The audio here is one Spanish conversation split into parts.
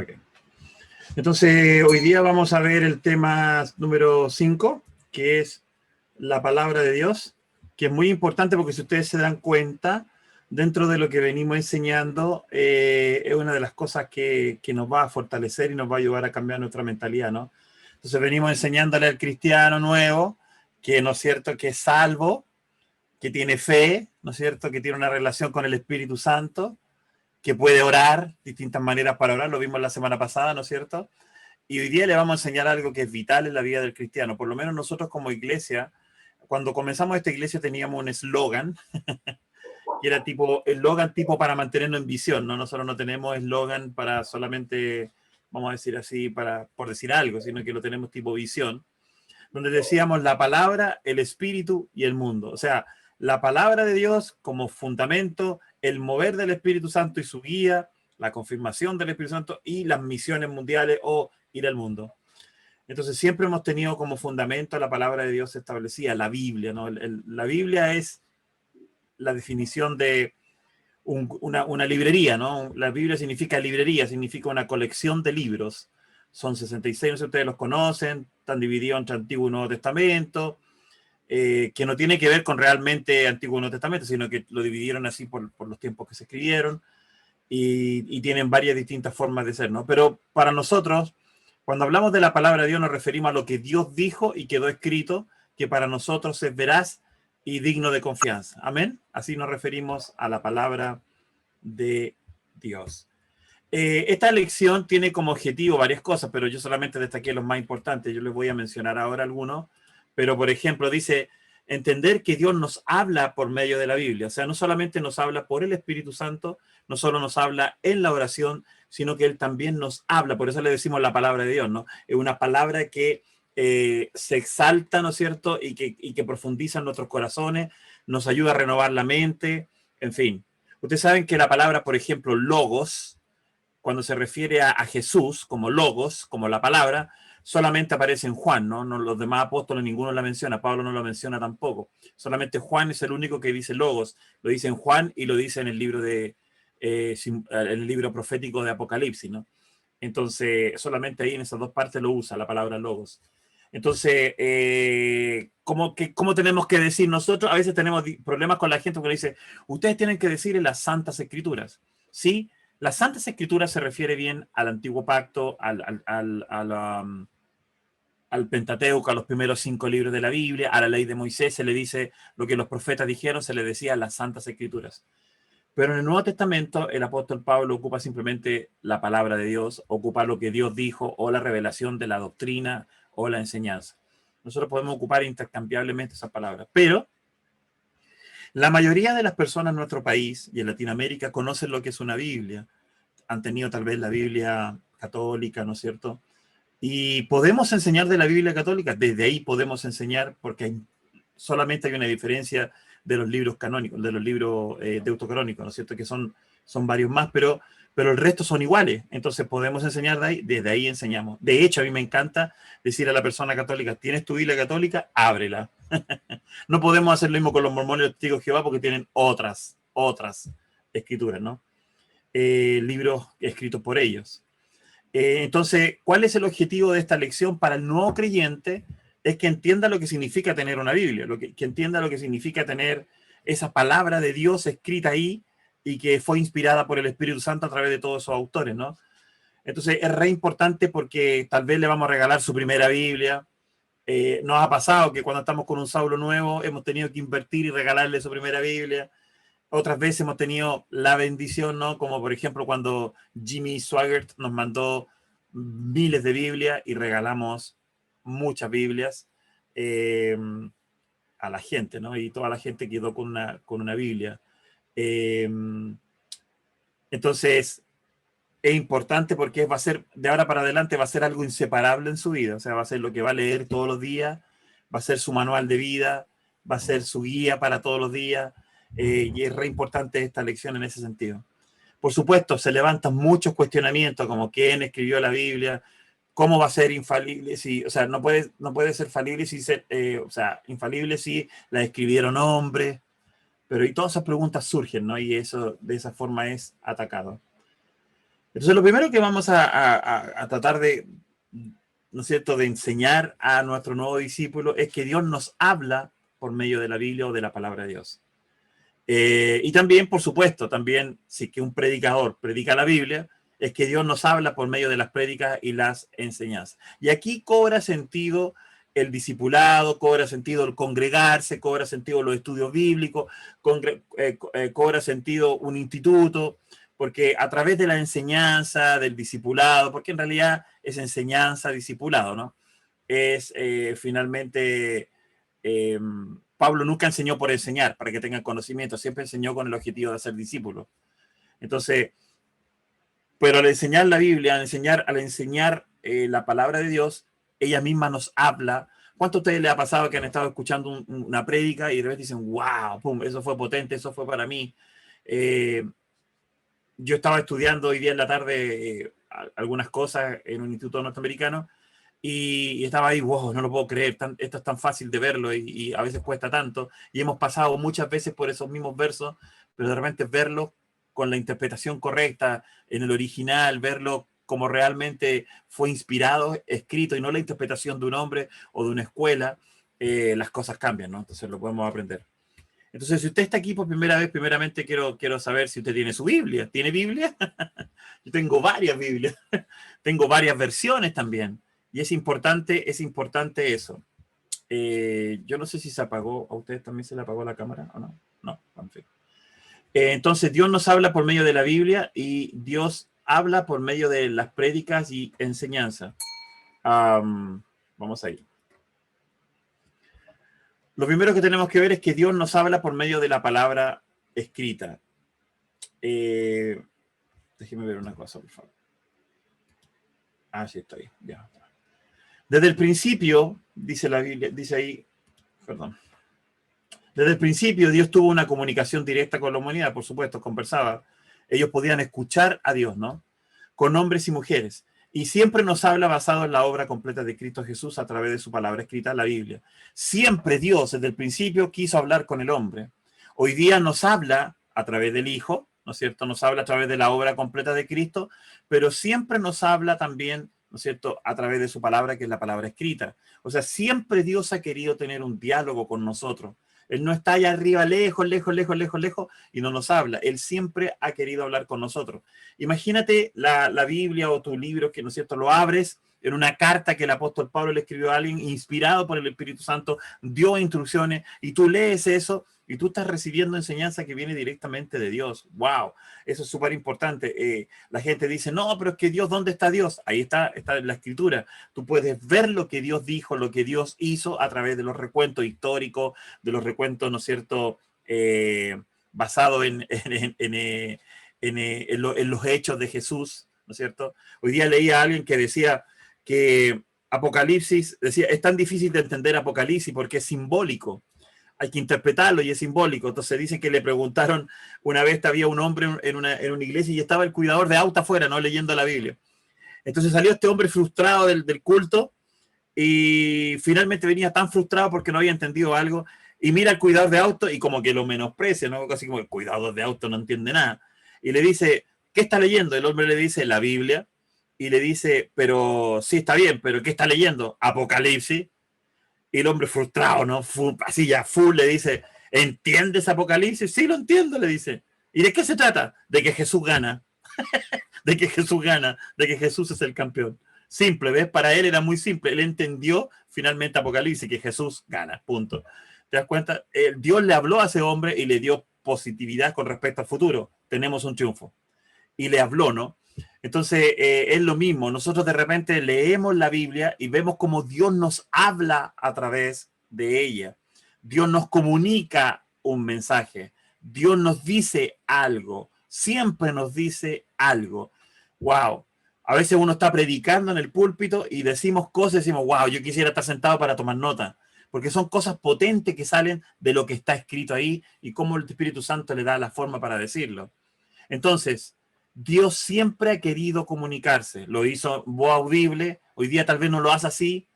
Ok. Entonces, hoy día vamos a ver el tema número 5, que es la palabra de Dios, que es muy importante porque si ustedes se dan cuenta, dentro de lo que venimos enseñando, es una de las cosas que nos va a fortalecer y nos va a ayudar a cambiar nuestra mentalidad, ¿no? Entonces venimos enseñándole al cristiano nuevo que, ¿no es cierto?, que es salvo, que tiene fe, ¿no es cierto?, que tiene una relación con el Espíritu Santo, que puede orar, distintas maneras para orar, lo vimos la semana pasada, ¿no es cierto? Y hoy día le vamos a enseñar algo que es vital en la vida del cristiano. Por lo menos nosotros como iglesia, cuando comenzamos esta iglesia teníamos un eslogan, que era tipo, eslogan tipo para mantenernos en visión, ¿no? Nosotros no tenemos eslogan para solamente, vamos a decir así, por decir algo, sino que lo tenemos tipo visión, donde decíamos la palabra, el espíritu y el mundo. O sea, la palabra de Dios como fundamento, el mover del Espíritu Santo y su guía, la confirmación del Espíritu Santo y las misiones mundiales o ir al mundo. Entonces siempre hemos tenido como fundamento la palabra de Dios establecida, la Biblia, ¿no? La Biblia es la definición de una librería, ¿no? La Biblia significa librería, significa una colección de libros. Son 66, no sé si ustedes los conocen, están divididos entre Antiguo y Nuevo Testamento, que no tiene que ver con realmente Antiguo y Nuevo Testamento, sino que lo dividieron así por los tiempos que se escribieron y tienen varias distintas formas de ser, ¿no? Pero para nosotros, cuando hablamos de la palabra de Dios, nos referimos a lo que Dios dijo y quedó escrito, que para nosotros es veraz y digno de confianza. Amén. Así nos referimos a la palabra de Dios. Esta lección tiene como objetivo varias cosas, pero yo solamente destaqué los más importantes. Yo les voy a mencionar ahora algunos. Pero, por ejemplo, dice, entender que Dios nos habla por medio de la Biblia. O sea, no solamente nos habla por el Espíritu Santo, no solo nos habla en la oración, sino que Él también nos habla. Por eso le decimos la palabra de Dios, ¿no? Es una palabra que se exalta, ¿no es cierto? Y que profundiza en nuestros corazones, nos ayuda a renovar la mente, en fin. Ustedes saben que la palabra, por ejemplo, logos, cuando se refiere a Jesús como logos, como la palabra, solamente aparece en Juan, ¿no? Los demás apóstoles ninguno la menciona, Pablo no lo menciona tampoco. Solamente Juan es el único que dice logos. Lo dice en Juan y lo dice en el libro en el libro profético de Apocalipsis, ¿no? Entonces, solamente ahí en esas dos partes lo usa la palabra logos. Entonces, ¿cómo tenemos que decir nosotros? A veces tenemos problemas con la gente que dice, ustedes tienen que decir en las Santas Escrituras. Sí, las Santas Escrituras se refiere bien al Antiguo Pacto, al Pentateuco, a los primeros 5 libros de la Biblia, a la ley de Moisés, se le dice lo que los profetas dijeron, se le decía las Santas Escrituras. Pero en el Nuevo Testamento el apóstol Pablo ocupa simplemente la palabra de Dios, ocupa lo que Dios dijo o la revelación de la doctrina o la enseñanza. Nosotros podemos ocupar intercambiablemente esas palabras, pero la mayoría de las personas en nuestro país y en Latinoamérica conocen lo que es una Biblia. Han tenido tal vez la Biblia católica, ¿no es cierto? Y podemos enseñar de la Biblia católica, desde ahí podemos enseñar porque solamente hay una diferencia de los libros canónicos, de los libros deuterocanónicos, ¿no es cierto? Que son varios más, pero el resto son iguales. Entonces podemos enseñar de ahí, desde ahí enseñamos. De hecho, a mí me encanta decir a la persona católica, ¿tienes tu Biblia católica? Ábrela. No podemos hacer lo mismo con los mormones y los testigos de Jehová porque tienen otras escrituras, ¿no? Libros escritos por ellos. Entonces, ¿cuál es el objetivo de esta lección para el nuevo creyente? Es que entienda lo que significa tener una Biblia, que entienda lo que significa tener esa palabra de Dios escrita ahí y que fue inspirada por el Espíritu Santo a través de todos esos autores, ¿no? Entonces, es re importante porque tal vez le vamos a regalar su primera Biblia. Nos ha pasado que cuando estamos con un Saulo nuevo hemos tenido que invertir y regalarle su primera Biblia. Otras veces hemos tenido la bendición, ¿no? Como por ejemplo cuando Jimmy Swaggart nos mandó miles de Biblias y regalamos muchas Biblias a la gente, ¿no? Y toda la gente quedó con una Biblia. Eh, entonces, es importante porque va a ser, de ahora para adelante, va a ser algo inseparable en su vida. O sea, va a ser lo que va a leer todos los días, va a ser su manual de vida, va a ser su guía para todos los días. Y es re importante esta lección en ese sentido. Por supuesto, se levantan muchos cuestionamientos como quién escribió la Biblia, cómo va a ser infalible, si, o sea, no puede ser falible si infalible si la escribieron hombres, pero y todas esas preguntas surgen, ¿no? Y eso de esa forma es atacado. Entonces, lo primero que vamos a tratar de, ¿no es cierto?, de enseñar a nuestro nuevo discípulo es que Dios nos habla por medio de la Biblia o de la palabra de Dios. Y también, por supuesto, también si que un predicador predica la Biblia, es que Dios nos habla por medio de las prédicas y las enseñanzas. Y aquí cobra sentido el discipulado, cobra sentido el congregarse, cobra sentido los estudios bíblicos, cobra sentido un instituto, porque a través de la enseñanza, del discipulado, porque en realidad es enseñanza, discipulado, ¿no? Es finalmente... Pablo nunca enseñó por enseñar, para que tengan conocimiento, siempre enseñó con el objetivo de ser discípulo. Entonces, pero al enseñar la Biblia, al enseñar la palabra de Dios, ella misma nos habla. ¿Cuánto a ustedes les ha pasado que han estado escuchando una prédica y de repente dicen, wow, pum, eso fue potente, eso fue para mí? Yo estaba estudiando hoy día en la tarde algunas cosas en un instituto norteamericano y estaba ahí, wow, no lo puedo creer, esto es tan fácil de verlo y a veces cuesta tanto. Y hemos pasado muchas veces por esos mismos versos, pero de repente verlo con la interpretación correcta en el original, verlo como realmente fue inspirado, escrito, y no la interpretación de un hombre o de una escuela, las cosas cambian, ¿no? Entonces lo podemos aprender. Entonces, si usted está aquí por primera vez, primeramente quiero saber si usted tiene su Biblia. ¿Tiene Biblia? Yo tengo varias Biblias. Tengo varias versiones también. Y es importante eso. Yo no sé si se apagó. ¿A ustedes también se le apagó la cámara o no? No, en fin. Entonces, Dios nos habla por medio de la Biblia y Dios habla por medio de las prédicas y enseñanza. Vamos a ir. Lo primero que tenemos que ver es que Dios nos habla por medio de la palabra escrita. Déjeme ver una cosa, por favor. Sí, está ahí. Ya. Desde el principio, dice la Biblia, dice ahí, perdón. Desde el principio Dios tuvo una comunicación directa con la humanidad, por supuesto, conversaba. Ellos podían escuchar a Dios, ¿no? Con hombres y mujeres. Y siempre nos habla basado en la obra completa de Cristo Jesús a través de su palabra escrita, la Biblia. Siempre Dios, desde el principio, quiso hablar con el hombre. Hoy día nos habla a través del Hijo, ¿no es cierto? Nos habla a través de la obra completa de Cristo, pero siempre nos habla también, ¿no es cierto?, a través de su palabra, que es la palabra escrita. O sea, siempre Dios ha querido tener un diálogo con nosotros. Él no está allá arriba, lejos, y no nos habla. Él siempre ha querido hablar con nosotros. Imagínate la Biblia o tu libro, que, ¿no es cierto?, lo abres en una carta que el apóstol Pablo le escribió a alguien, inspirado por el Espíritu Santo, dio instrucciones, y tú lees eso, y tú estás recibiendo enseñanza que viene directamente de Dios. ¡Wow! Eso es súper importante. La gente dice, no, pero es que Dios, ¿dónde está Dios? Ahí está la Escritura. Tú puedes ver lo que Dios dijo, lo que Dios hizo a través de los recuentos históricos, de los recuentos, ¿no es cierto?, basados en los hechos de Jesús, ¿no es cierto? Hoy día leía a alguien que decía que Apocalipsis, decía, es tan difícil de entender Apocalipsis porque es simbólico. Hay que interpretarlo y es simbólico. Entonces dicen que le preguntaron, una vez había un hombre en una iglesia y estaba el cuidador de auto afuera, ¿no?, leyendo la Biblia. Entonces salió este hombre frustrado del culto y finalmente venía tan frustrado porque no había entendido algo y mira al cuidador de auto y como que lo menosprecia, ¿no? Casi como el cuidador de auto no entiende nada. Y le dice, ¿qué está leyendo? El hombre le dice, la Biblia. Y le dice, pero sí, está bien, pero ¿qué está leyendo? Apocalipsis. Y el hombre frustrado, ¿no? Así ya, full, le dice, ¿entiendes Apocalipsis? Sí, lo entiendo, le dice. ¿Y de qué se trata? De que Jesús gana. De que Jesús gana, de que Jesús es el campeón. Simple, ¿ves? Para él era muy simple. Él entendió finalmente Apocalipsis, que Jesús gana, punto. ¿Te das cuenta? Dios le habló a ese hombre y le dio positividad con respecto al futuro. Tenemos un triunfo. Y le habló, ¿no? Entonces, es lo mismo. Nosotros de repente leemos la Biblia y vemos cómo Dios nos habla a través de ella. Dios nos comunica un mensaje. Dios nos dice algo. Siempre nos dice algo. Wow. A veces uno está predicando en el púlpito y decimos cosas y decimos, wow, yo quisiera estar sentado para tomar nota. Porque son cosas potentes que salen de lo que está escrito ahí y cómo el Espíritu Santo le da la forma para decirlo. Entonces, Dios siempre ha querido comunicarse. Lo hizo voz audible. Hoy día tal vez no lo hace así.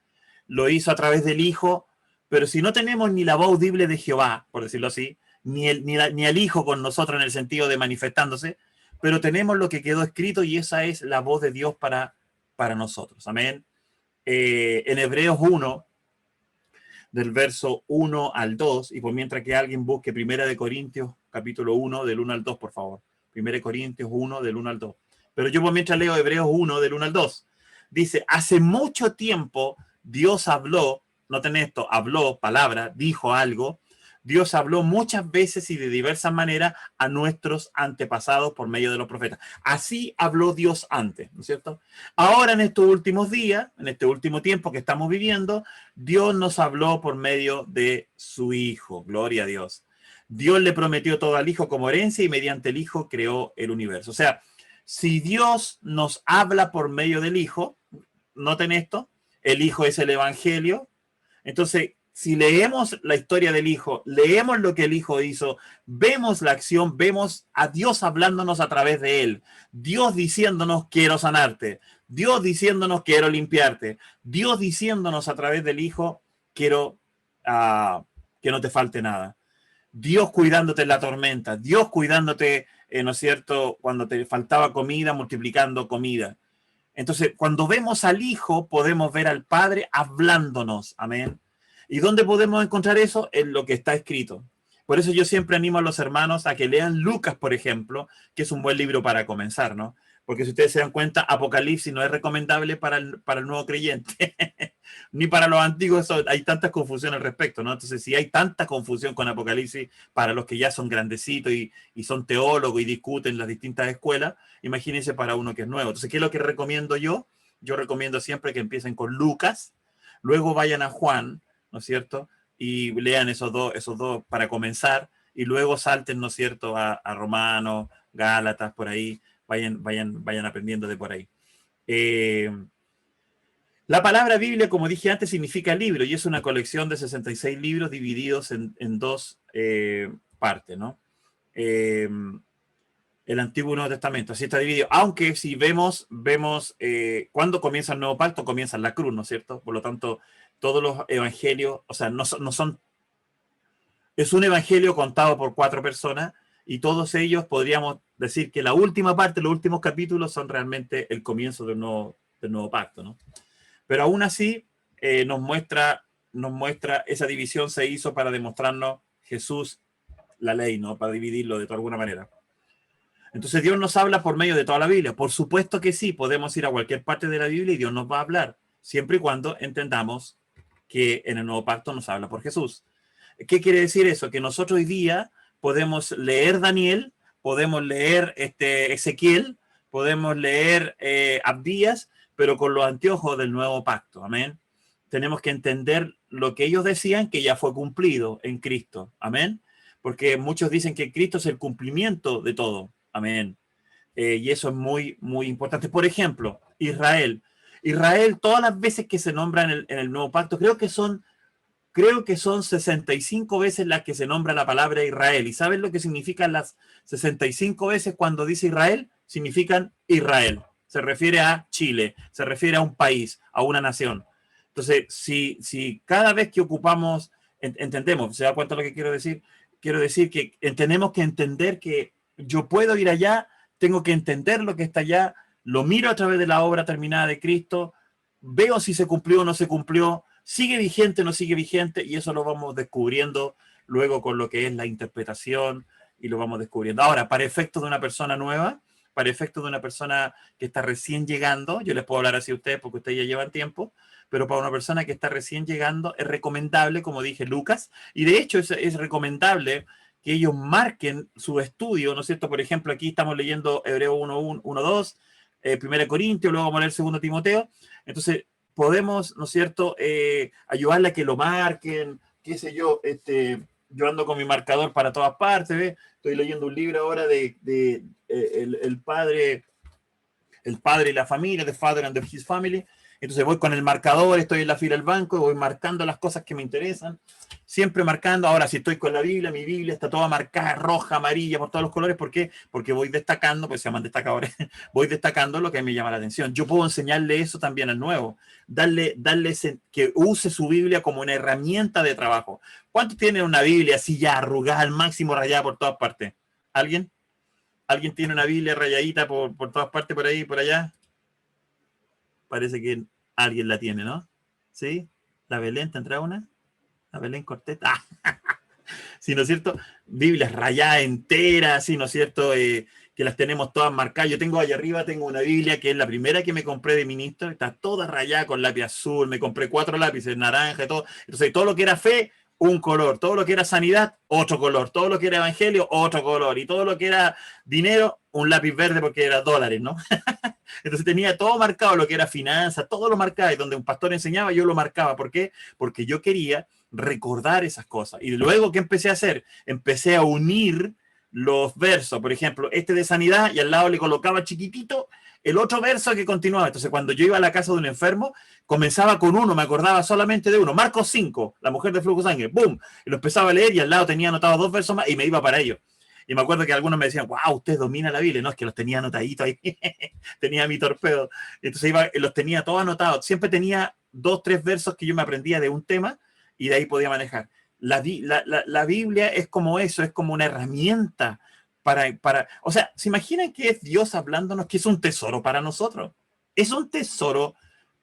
Lo hizo a través del Hijo. Pero si no tenemos ni la voz audible de Jehová, por decirlo así, ni el Hijo con nosotros en el sentido de manifestándose, pero tenemos lo que quedó escrito y esa es la voz de Dios para nosotros. Amén. En Hebreos 1, del verso 1 al 2, y por mientras que alguien busque 1 Corintios, capítulo 1, del 1 al 2, por favor. 1 Corintios 1, del 1 al 2. Pero yo por mientras leo Hebreos 1, del 1 al 2. Dice, hace mucho tiempo Dios habló, noten esto, habló, palabra, dijo algo. Dios habló muchas veces y de diversas maneras a nuestros antepasados por medio de los profetas. Así habló Dios antes, ¿no es cierto? Ahora en estos últimos días, en este último tiempo que estamos viviendo, Dios nos habló por medio de su Hijo. Gloria a Dios. Dios le prometió todo al Hijo como herencia y mediante el Hijo creó el universo. O sea, si Dios nos habla por medio del Hijo, noten esto, el Hijo es el Evangelio. Entonces, si leemos la historia del Hijo, leemos lo que el Hijo hizo, vemos la acción, vemos a Dios hablándonos a través de él, Dios diciéndonos quiero sanarte, Dios diciéndonos quiero limpiarte, Dios diciéndonos a través del Hijo quiero que no te falte nada, Dios cuidándote en la tormenta, Dios cuidándote, ¿no es cierto?, cuando te faltaba comida, multiplicando comida. Entonces, cuando vemos al Hijo, podemos ver al Padre hablándonos. Amén. ¿Y dónde podemos encontrar eso? En lo que está escrito. Por eso yo siempre animo a los hermanos a que lean Lucas, por ejemplo, que es un buen libro para comenzar, ¿no? Porque si ustedes se dan cuenta, Apocalipsis no es recomendable para el nuevo creyente, ni para los antiguos. Hay tanta confusión al respecto, ¿no? Entonces, si hay tanta confusión con Apocalipsis para los que ya son grandecitos y son teólogos y discuten las distintas escuelas, imagínense para uno que es nuevo. Entonces, ¿qué es lo que recomiendo yo? Yo recomiendo siempre que empiecen con Lucas, luego vayan a Juan, ¿no es cierto? Y lean esos dos para comenzar, y luego salten, ¿no es cierto?, a Romanos, Gálatas, por ahí, vayan aprendiendo de por ahí. La palabra Biblia, como dije antes, significa libro, y es una colección de 66 libros divididos en dos partes, ¿no? El Antiguo y Nuevo Testamento, así está dividido. Aunque si vemos cuando comienza el Nuevo Pacto, comienza en la cruz, ¿no es cierto? Por lo tanto, todos los evangelios, o sea, no son, es un evangelio contado por 4 personas y todos ellos podríamos decir que la última parte, los últimos capítulos son realmente el comienzo del nuevo pacto, ¿no? Pero aún así nos muestra, esa división se hizo para demostrarnos Jesús, la ley, ¿no? Para dividirlo de alguna manera. Entonces Dios nos habla por medio de toda la Biblia. Por supuesto que sí, podemos ir a cualquier parte de la Biblia y Dios nos va a hablar, siempre y cuando entendamos que en el nuevo pacto nos habla por Jesús. ¿Qué quiere decir eso? Que nosotros hoy día podemos leer Daniel, podemos leer Ezequiel, podemos leer Abdías, pero con los anteojos del nuevo pacto. Amén. Tenemos que entender lo que ellos decían que ya fue cumplido en Cristo. Amén. Porque muchos dicen que Cristo es el cumplimiento de todo. Amén. Y eso es muy, muy importante. Por ejemplo, Israel. Israel, todas las veces que se nombra en el nuevo pacto, creo que son 65 veces las que se nombra la palabra Israel. ¿Y saben lo que significan las 65 veces cuando dice Israel? Significan Israel. Se refiere a Chile, se refiere a un país, a una nación. Entonces, si cada vez que ocupamos, entendemos, ¿se da cuenta lo que quiero decir? Quiero decir que tenemos que entender que yo puedo ir allá, tengo que entender lo que está allá, lo miro a través de la obra terminada de Cristo, veo si se cumplió o no se cumplió, sigue vigente o no sigue vigente, y eso lo vamos descubriendo luego con lo que es la interpretación, y lo vamos descubriendo. Ahora, para efectos de una persona nueva, para efectos de una persona que está recién llegando, yo les puedo hablar así a ustedes porque ustedes ya llevan tiempo, pero para una persona que está recién llegando es recomendable, como dije, Lucas, y de hecho es recomendable que ellos marquen su estudio, ¿no es cierto? Por ejemplo, aquí estamos leyendo Hebreo 1:2, 1 Corintios, luego vamos a leer 2 Timoteo. Entonces, podemos, ¿no es cierto?, ayudarle a que lo marquen, qué sé yo, yo ando con mi marcador para todas partes, ¿ves? Estoy leyendo un libro ahora de el padre y la familia, The Father and His Family. Entonces voy con el marcador, estoy en la fila del banco, voy marcando las cosas que me interesan, siempre marcando. Ahora, si estoy con la Biblia, mi Biblia está toda marcada, roja, amarilla, por todos los colores. ¿Por qué? Porque voy destacando, pues se llaman destacadores, voy destacando lo que me llama la atención. Yo puedo enseñarle eso también al nuevo, darle que use su Biblia como una herramienta de trabajo. ¿Cuántos tienen una Biblia así ya arrugada al máximo, rayada por todas partes? ¿Alguien? ¿Alguien tiene una Biblia rayadita por todas partes, por ahí, por allá? Parece que alguien la tiene, ¿no? ¿Sí? ¿La Belén tendrá una? ¿La Belén Cortés? ¡Ah! ¿Sí, no es cierto? Biblias rayadas enteras, ¿sí, no es cierto? Que las tenemos todas marcadas. Yo tengo allá arriba, tengo una Biblia que es la primera que me compré de ministro, está toda rayada con lápiz azul, me compré 4 lápices, naranja y todo. Entonces, todo lo que era fe, un color, todo lo que era sanidad, otro color, todo lo que era evangelio, otro color, y todo lo que era dinero, un lápiz verde porque era dólares, ¿no? Entonces tenía todo marcado, lo que era finanzas, todo lo marcaba, y donde un pastor enseñaba, yo lo marcaba. ¿Por qué? Porque yo quería recordar esas cosas. Y luego, ¿qué empecé a hacer? Empecé a unir los versos, por ejemplo, este de sanidad, y al lado le colocaba chiquitito el otro verso que continuaba. Entonces, cuando yo iba a la casa de un enfermo, comenzaba con uno, me acordaba solamente de uno. Marcos 5, la mujer de flujo de sangre, ¡boom! Y lo empezaba a leer, y al lado tenía anotados 2 versos más, y me iba para ellos. Y me acuerdo que algunos me decían, wow, usted domina la Biblia. No, es que los tenía anotaditos ahí. Tenía mi torpedo. Entonces los tenía todos anotados. Siempre tenía 2, 3 versos que yo me aprendía de un tema, y de ahí podía manejar. La Biblia es como eso, es como una herramienta o sea, ¿se imaginan que es Dios hablándonos, que es un tesoro para nosotros? Es un tesoro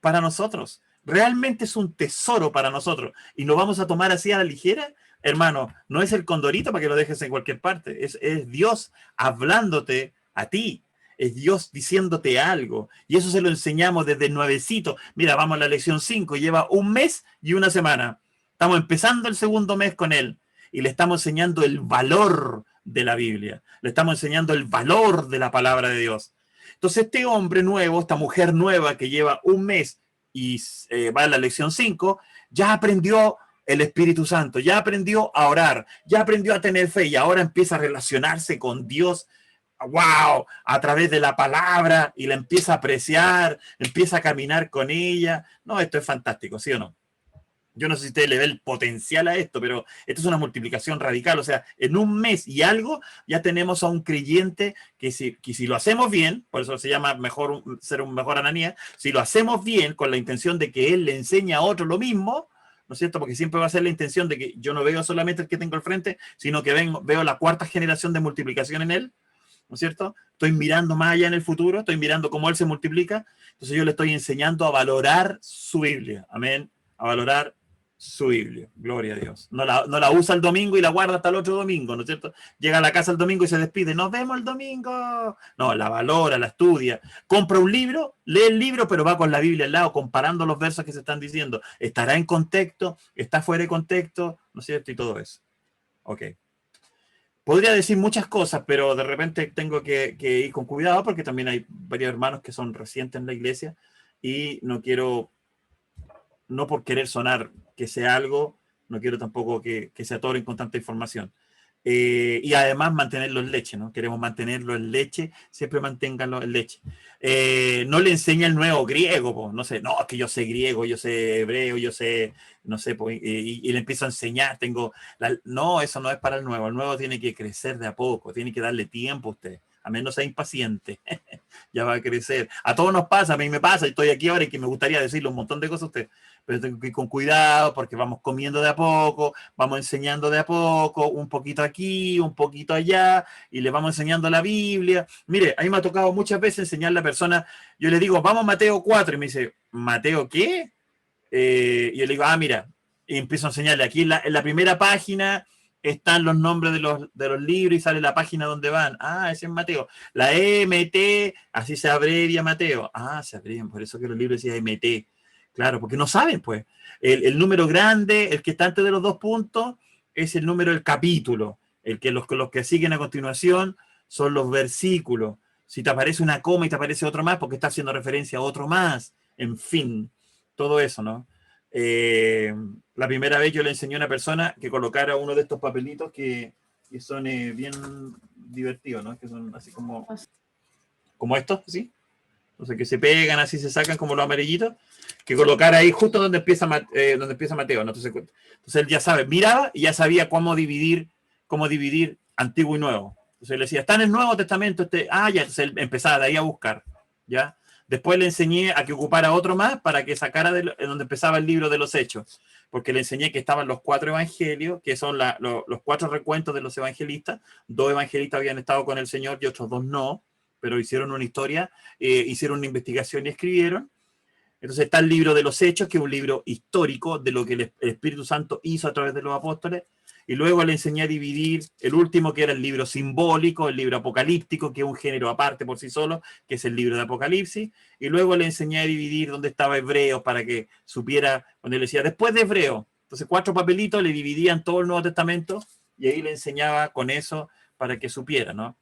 para nosotros. Realmente es un tesoro para nosotros. ¿Y lo vamos a tomar así a la ligera? Hermano, no es el condorito para que lo dejes en cualquier parte. Es Dios hablándote a ti. Es Dios diciéndote algo. Y eso se lo enseñamos desde nuevecito. Mira, vamos a la lección 5. Lleva 1 mes y 1 semana. Estamos empezando el segundo mes con él. Y le estamos enseñando el valor de la Biblia. Le estamos enseñando el valor de la palabra de Dios. Entonces, este hombre nuevo, esta mujer nueva que lleva 1 mes y va a la lección 5, ya aprendió el Espíritu Santo, ya aprendió a orar, ya aprendió a tener fe, y ahora empieza a relacionarse con Dios, wow, a través de la palabra, y la empieza a apreciar, empieza a caminar con ella. No, esto es fantástico, ¿sí o no? Yo no sé si usted le ve el potencial a esto, pero esto es una multiplicación radical. O sea, en 1 mes y algo ya tenemos a un creyente que si lo hacemos bien, por eso se llama ser un mejor Ananías, si lo hacemos bien con la intención de que él le enseñe a otro lo mismo, ¿no es cierto? Porque siempre va a ser la intención de que yo no veo solamente el que tengo al frente, sino que veo la 4ª generación de multiplicación en él, ¿no es cierto? Estoy mirando más allá en el futuro, estoy mirando cómo él se multiplica. Entonces yo le estoy enseñando a valorar su Biblia. Amén. A valorar su Biblia, gloria a Dios. No la usa el domingo y la guarda hasta el otro domingo, ¿no es cierto? Llega a la casa el domingo y se despide, nos vemos el domingo. No, la valora, la estudia, compra un libro, lee el libro, pero va con la Biblia al lado, comparando los versos que se están diciendo. Estará en contexto, está fuera de contexto, ¿no es cierto? Y todo eso. Ok. Podría decir muchas cosas, pero de repente tengo que ir con cuidado, porque también hay varios hermanos que son recientes en la iglesia, y no quiero, no por querer sonar que sea algo, no quiero tampoco que se atoren con tanta información. Y además mantenerlo en leche, ¿no? Queremos mantenerlo en leche, siempre manténganlo en leche. No le enseña el nuevo griego, po. No sé, no, es que yo sé griego, yo sé hebreo, yo sé, no sé, po, y le empiezo a enseñar, no, eso no es para el nuevo tiene que crecer de a poco, tiene que darle tiempo a usted, a menos sea impaciente, ya va a crecer. A todos nos pasa, a mí me pasa, estoy aquí ahora y que me gustaría decirle un montón de cosas a usted, pero tengo que ir con cuidado porque vamos comiendo de a poco, vamos enseñando de a poco, un poquito aquí, un poquito allá, y le vamos enseñando la Biblia. Mire, a mí me ha tocado muchas veces enseñarle a la persona, yo le digo, vamos a Mateo 4, y me dice, ¿Mateo qué? Y yo le digo, mira, y empiezo a enseñarle, aquí en la primera página están los nombres de los libros y sale la página donde van. Ese es Mateo. La MT, así se abrevia Mateo. Se abrevian, por eso que los libros decían MT. Claro, porque no saben, pues. El número grande, el que está antes de los 2 puntos, es el número del capítulo. Los que siguen a continuación son los versículos. Si te aparece una coma y te aparece otro más, porque está haciendo referencia a otro más. En fin, todo eso, ¿no? La primera vez yo le enseñé a una persona que colocara uno de estos papelitos que son bien divertidos, ¿no? Que son así como estos, ¿sí? Entonces que se pegan, así se sacan como los amarillitos, que colocar ahí justo donde empieza Mateo, ¿no? Entonces él ya sabe, miraba y ya sabía cómo dividir antiguo y nuevo. Entonces le decía, está en el Nuevo Testamento, ya, entonces él empezaba de ahí a buscar, ¿ya? Después le enseñé a que ocupara otro más para que sacara de donde empezaba el libro de los Hechos. porque le enseñé que estaban los 4 evangelios, que son los 4 recuentos de los evangelistas. 2 evangelistas habían estado con el Señor y otros 2 no, pero hicieron una historia, hicieron una investigación y escribieron. Entonces está el libro de los Hechos, que es un libro histórico de lo que el Espíritu Santo hizo a través de los apóstoles. Y luego le enseñé a dividir el último, que era el libro simbólico, el libro apocalíptico, que es un género aparte por sí solo, que es el libro de Apocalipsis. Y luego le enseñé a dividir dónde estaba Hebreos para que supiera, cuando le decía, después de Hebreo. Entonces 4 papelitos le dividían todo el Nuevo Testamento y ahí le enseñaba con eso para que supiera, ¿no?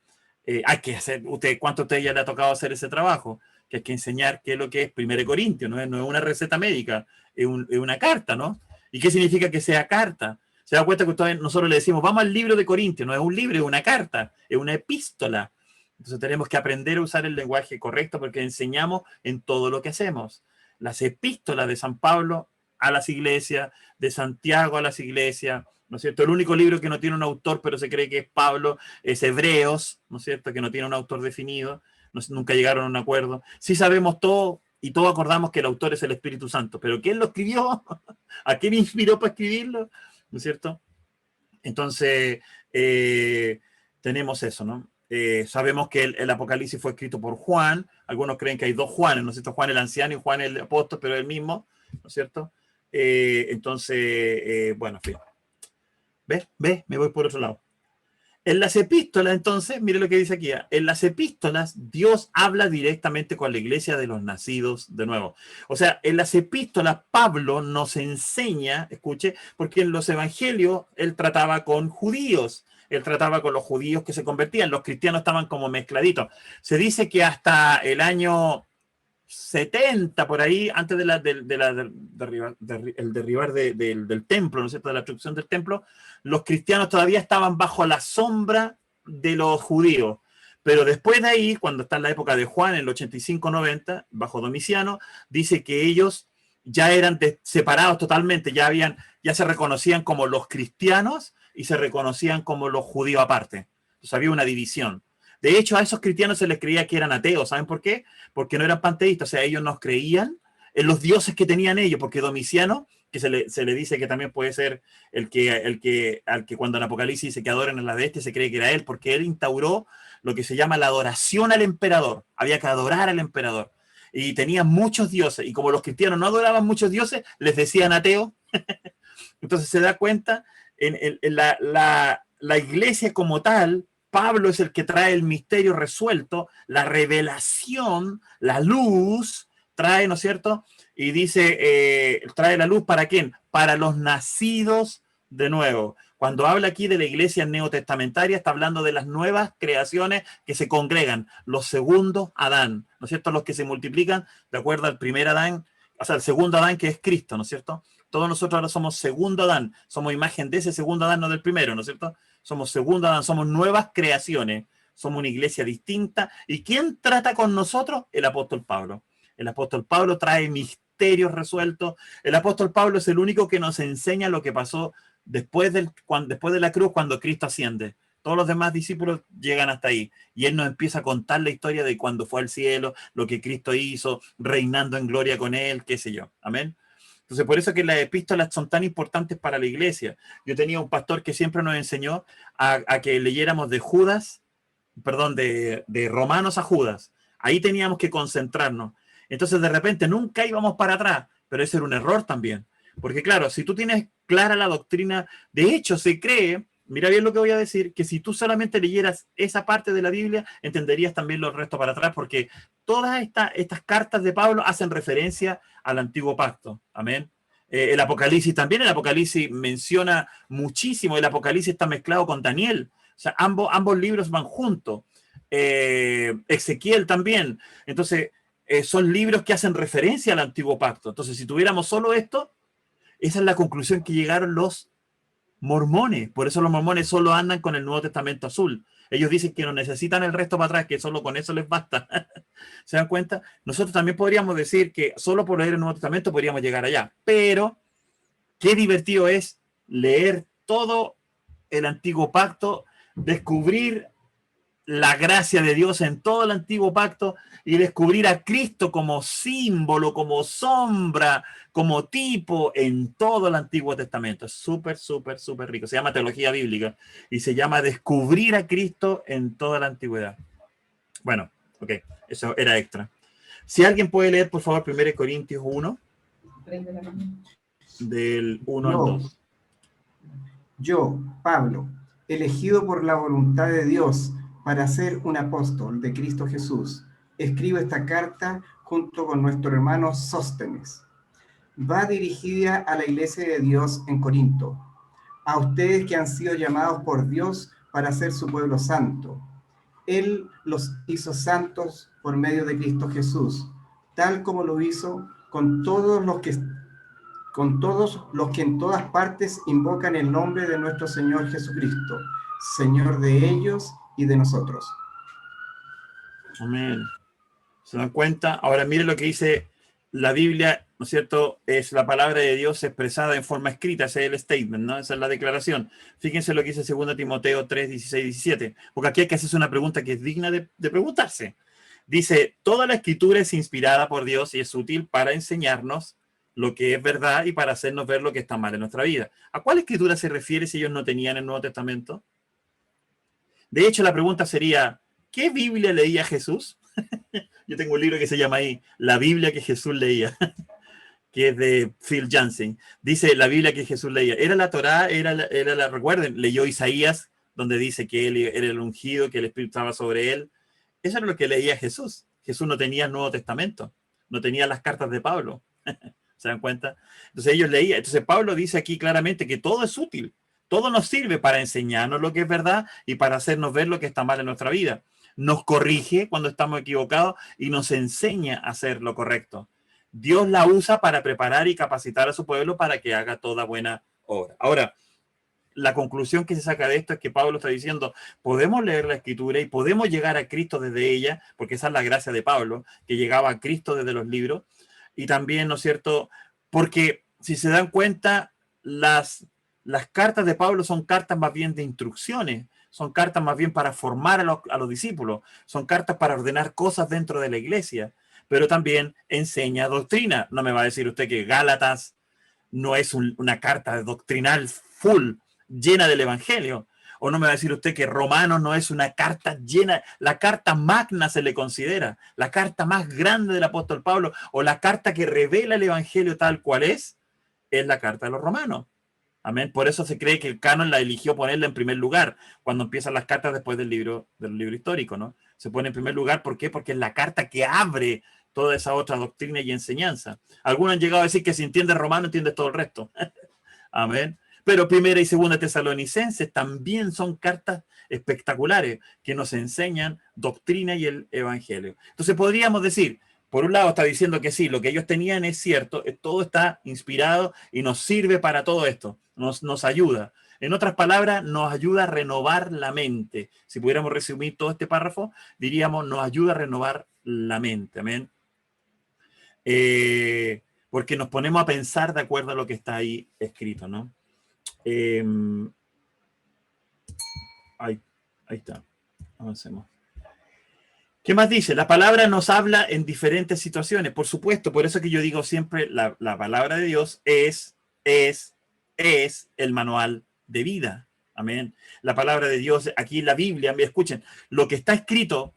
Hay que hacer, ¿cuánto a usted ya le ha tocado hacer ese trabajo? Que hay que enseñar qué es lo que es 1 Corintios, no es una receta médica, es una carta, ¿no? ¿Y qué significa que sea carta? Se da cuenta que nosotros le decimos, vamos al libro de Corintios, no es un libro, es una carta, es una epístola. Entonces tenemos que aprender a usar el lenguaje correcto porque enseñamos en todo lo que hacemos. Las epístolas de San Pablo a las iglesias, de Santiago a las iglesias, ¿no es cierto? El único libro que no tiene un autor, pero se cree que es Pablo, es Hebreos, ¿no es cierto? Que no tiene un autor definido, nunca llegaron a un acuerdo. Sí sabemos todo y todos acordamos que el autor es el Espíritu Santo, pero ¿quién lo escribió? ¿A quién inspiró para escribirlo? ¿No es cierto? Entonces, tenemos eso, ¿no? Sabemos que el Apocalipsis fue escrito por Juan. Algunos creen que hay 2 Juanes, ¿no es cierto? Juan el anciano y Juan el apóstol, pero es el mismo, ¿no es cierto? Entonces, bueno, en fin. ¿Ves? Me voy por otro lado. En las epístolas, entonces, mire lo que dice aquí. En las epístolas, Dios habla directamente con la iglesia de los nacidos de nuevo. O sea, en las epístolas, Pablo nos enseña, escuche, porque en los evangelios él trataba con judíos. Él trataba con los judíos que se convertían. Los cristianos estaban como mezcladitos. Se dice que hasta el año 70, por ahí, antes de el derribar del templo, ¿no es cierto?, de la destrucción del templo, los cristianos todavía estaban bajo la sombra de los judíos. Pero después de ahí, cuando está en la época de Juan, en el 85-90, bajo Domiciano, dice que ellos ya eran separados totalmente, ya se reconocían como los cristianos y se reconocían como los judíos aparte. Entonces había una división. De hecho, a esos cristianos se les creía que eran ateos. ¿Saben por qué? Porque no eran panteístas. O sea, ellos no creían en los dioses que tenían ellos, porque Domiciano, que se le dice que también puede ser al que cuando en Apocalipsis dice que adoran a la bestia, se cree que era él, porque él instauró lo que se llama la adoración al emperador. Había que adorar al emperador. Y tenían muchos dioses. Y como los cristianos no adoraban muchos dioses, les decían ateos. Entonces se da cuenta, en la iglesia como tal, Pablo es el que trae el misterio resuelto, la revelación, la luz, trae, ¿no es cierto? Y dice, trae la luz ¿para quién? Para los nacidos de nuevo. Cuando habla aquí de la iglesia neotestamentaria, está hablando de las nuevas creaciones que se congregan, los segundos Adán, ¿no es cierto? Los que se multiplican de acuerdo al primer Adán, o sea, el segundo Adán que es Cristo, ¿no es cierto? Todos nosotros ahora somos segundo Adán, somos imagen de ese segundo Adán, no del primero, ¿no es cierto? Somos segundo Adán, somos nuevas creaciones, somos una iglesia distinta. ¿Y quién trata con nosotros? El apóstol Pablo. El apóstol Pablo trae misterios resueltos. El apóstol Pablo es el único que nos enseña lo que pasó después de la cruz cuando Cristo asciende. Todos los demás discípulos llegan hasta ahí. Y él nos empieza a contar la historia de cuando fue al cielo, lo que Cristo hizo, reinando en gloria con él, qué sé yo. Amén. Entonces, por eso que las epístolas son tan importantes para la iglesia. Yo tenía un pastor que siempre nos enseñó a que leyéramos de Romanos a Judas. Ahí teníamos que concentrarnos. Entonces, de repente, nunca íbamos para atrás, pero ese era un error también. Porque, claro, si tú tienes clara la doctrina, de hecho, se cree, mira bien lo que voy a decir, que si tú solamente leyeras esa parte de la Biblia, entenderías también los restos para atrás, porque todas estas cartas de Pablo hacen referencia al antiguo pacto. Amén. El Apocalipsis también, el Apocalipsis menciona muchísimo, el Apocalipsis está mezclado con Daniel. O sea, ambos libros van juntos. Ezequiel también. Entonces, son libros que hacen referencia al antiguo pacto. Entonces, si tuviéramos solo esto, esa es la conclusión que llegaron los mormones. Por eso los mormones solo andan con el Nuevo Testamento azul. Ellos dicen que no necesitan el resto para atrás, que solo con eso les basta. ¿Se dan cuenta? Nosotros también podríamos decir que solo por leer el Nuevo Testamento podríamos llegar allá. Pero qué divertido es leer todo el antiguo pacto, descubrir la gracia de Dios en todo el antiguo pacto y descubrir a Cristo como símbolo, como sombra, como tipo en todo el Antiguo Testamento. Es súper, súper, súper rico. Se llama teología bíblica y se llama descubrir a Cristo en toda la antigüedad. Bueno, ok, eso era extra. Si alguien puede leer, por favor, 1 Corintios 1, del 1 al 2. Yo, Pablo, elegido por la voluntad de Dios para ser un apóstol de Cristo Jesús, escribo esta carta junto con nuestro hermano Sóstenes. Va dirigida a la iglesia de Dios en Corinto, a ustedes que han sido llamados por Dios para ser su pueblo santo. Él los hizo santos por medio de Cristo Jesús, tal como lo hizo con todos los que en todas partes invocan el nombre de nuestro Señor Jesucristo, Señor de ellos y de nosotros. Amén. ¿Se dan cuenta? Ahora miren lo que dice la Biblia, ¿no es cierto? Es la palabra de Dios expresada en forma escrita, ese es el statement, ¿no? Esa es la declaración. Fíjense lo que dice 2 Timoteo 3, 16, 17, porque aquí hay que hacerse una pregunta que es digna de preguntarse. Dice, toda la escritura es inspirada por Dios y es útil para enseñarnos lo que es verdad y para hacernos ver lo que está mal en nuestra vida. ¿A cuál escritura se refiere si ellos no tenían el Nuevo Testamento? De hecho, la pregunta sería, ¿qué Biblia leía Jesús? Yo tengo un libro que se llama ahí, La Biblia que Jesús leía, que es de Phil Jansen. Dice la Biblia que Jesús leía. Era la Torá, recuerden, leyó Isaías, donde dice que él era el ungido, que el Espíritu estaba sobre él. Eso era lo que leía Jesús. Jesús no tenía el Nuevo Testamento, no tenía las cartas de Pablo. ¿Se dan cuenta? Entonces ellos leían. Entonces Pablo dice aquí claramente que todo es útil. Todo nos sirve para enseñarnos lo que es verdad y para hacernos ver lo que está mal en nuestra vida. Nos corrige cuando estamos equivocados y nos enseña a hacer lo correcto. Dios la usa para preparar y capacitar a su pueblo para que haga toda buena obra. Ahora, la conclusión que se saca de esto es que Pablo está diciendo, podemos leer la Escritura y podemos llegar a Cristo desde ella, porque esa es la gracia de Pablo, que llegaba a Cristo desde los libros. Y también, ¿no es cierto? Porque si se dan cuenta, las cartas de Pablo son cartas más bien de instrucciones, son cartas más bien para formar a los discípulos, son cartas para ordenar cosas dentro de la iglesia, pero también enseña doctrina. No me va a decir usted que Gálatas no es una carta doctrinal full, llena del evangelio, o no me va a decir usted que Romanos no es una carta llena, la carta magna se le considera, la carta más grande del apóstol Pablo, o la carta que revela el evangelio tal cual es la carta de los romanos. Amén. Por eso se cree que el canon la eligió ponerla en primer lugar cuando empiezan las cartas después del libro histórico, ¿no? Se pone en primer lugar, ¿por qué? Porque es la carta que abre toda esa otra doctrina y enseñanza. Algunos han llegado a decir que si entiendes romano, entiendes todo el resto. Amén. Pero primera y segunda Tesalonicenses también son cartas espectaculares que nos enseñan doctrina y el evangelio. Entonces podríamos decir, por un lado está diciendo que sí, lo que ellos tenían es cierto, todo está inspirado y nos sirve para todo esto, nos ayuda. En otras palabras, nos ayuda a renovar la mente. Si pudiéramos resumir todo este párrafo, diríamos, nos ayuda a renovar la mente. Amén. Porque nos ponemos a pensar de acuerdo a lo que está ahí escrito, ¿no? Ahí está. Avancemos. ¿Qué más dice? La palabra nos habla en diferentes situaciones. Por supuesto, por eso que yo digo siempre, la palabra de Dios es el manual de vida. Amén. La palabra de Dios, aquí la Biblia, escuchen, lo que está escrito,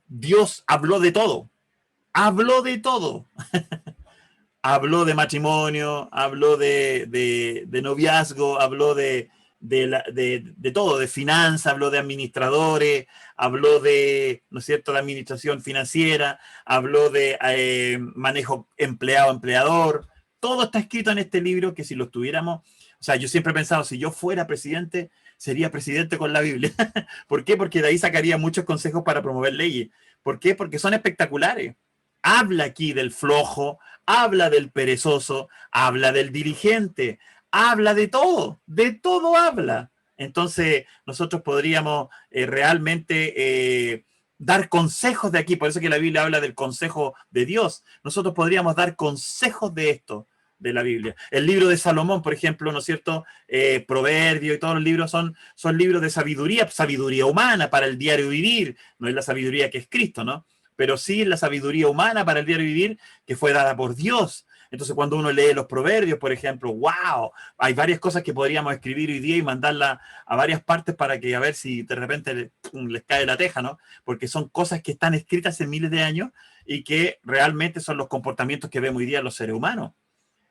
Dios habló de todo. Habló de todo. Habló de matrimonio, habló de noviazgo, habló de todo, de finanzas, habló de administradores, habló de, ¿no es cierto?, de administración financiera, habló de manejo empleado-empleador. Todo está escrito en este libro que si lo tuviéramos, o sea, yo siempre he pensado, si yo fuera presidente, sería presidente con la Biblia. ¿Por qué? Porque de ahí sacaría muchos consejos para promover leyes. ¿Por qué? Porque son espectaculares. Habla aquí del flojo, habla del perezoso, habla del diligente, habla de todo habla. Entonces, nosotros podríamos realmente dar consejos de aquí, por eso que la Biblia habla del consejo de Dios. Nosotros podríamos dar consejos de esto, de la Biblia. El libro de Salomón, por ejemplo, ¿no es cierto? Proverbios y todos los libros son libros de sabiduría, sabiduría humana para el diario vivir. No es la sabiduría que es Cristo, ¿no? Pero sí la sabiduría humana para el diario vivir que fue dada por Dios. Entonces, cuando uno lee los proverbios, por ejemplo, wow, hay varias cosas que podríamos escribir hoy día y mandarlas a varias partes para que a ver si de repente les cae la teja, ¿no? Porque son cosas que están escritas hace miles de años y que realmente son los comportamientos que vemos hoy día los seres humanos.